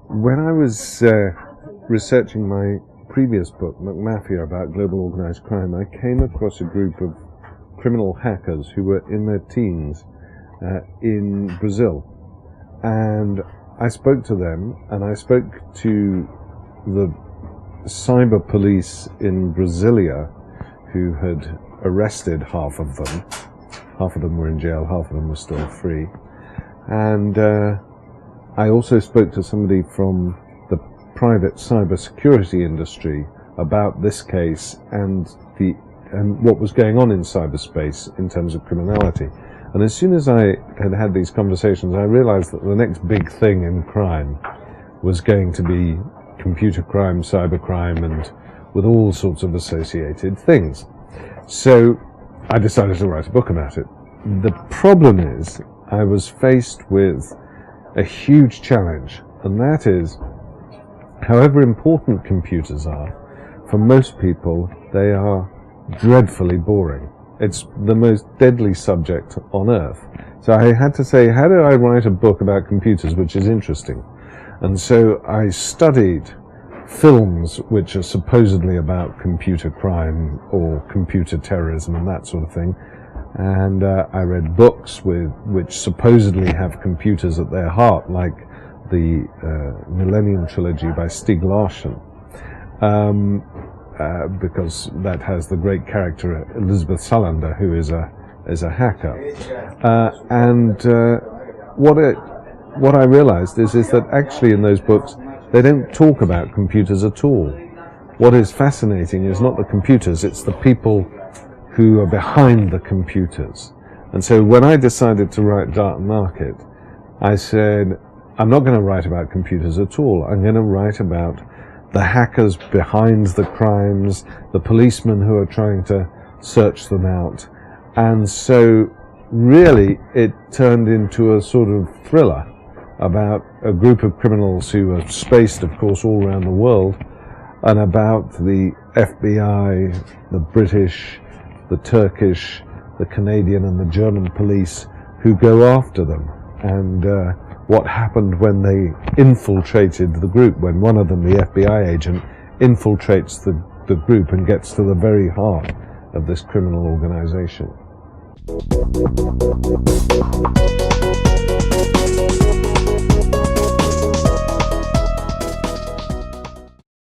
When I was researching my previous book, Mafia, about global organized crime, I came across a group of criminal hackers who were in their teens in Brazil. And I spoke to them, and I spoke to the cyber police in Brasilia, who had arrested half of them. Half of them were in jail, half of them were still free. And I also spoke to somebody from the private cybersecurity industry about this case and what was going on in cyberspace in terms of criminality. And as soon as I had had these conversations, I realized that the next big thing in crime was going to be computer crime, cybercrime, and with all sorts of associated things. So I decided to write a book about it. The problem is, I was faced with a huge challenge, and that is, however important computers are, for most people, they are dreadfully boring. It's the most deadly subject on earth. So I had to say, how do I write a book about computers which is interesting? And so I studied films which are supposedly about computer crime or computer terrorism and that sort of thing. And I read books which supposedly have computers at their heart, like the Millennium Trilogy by Stieg Larsson. Because that has the great character Elizabeth Salander, who is a hacker. What I realized is that actually in those books they don't talk about computers at all. What is fascinating is not the computers, it's the people who are behind the computers. And so when I decided to write Dark Market, I said, I'm not going to write about computers at all. I'm going to write about the hackers behind the crimes, the policemen who are trying to search them out. And so really it turned into a sort of thriller about a group of criminals who are spaced, of course, all around the world, and about the FBI, the British, the Turkish, the Canadian and the German police who go after them, and what happened when they infiltrated the group, when one of them, the FBI agent, infiltrates the group and gets to the very heart of this criminal organization.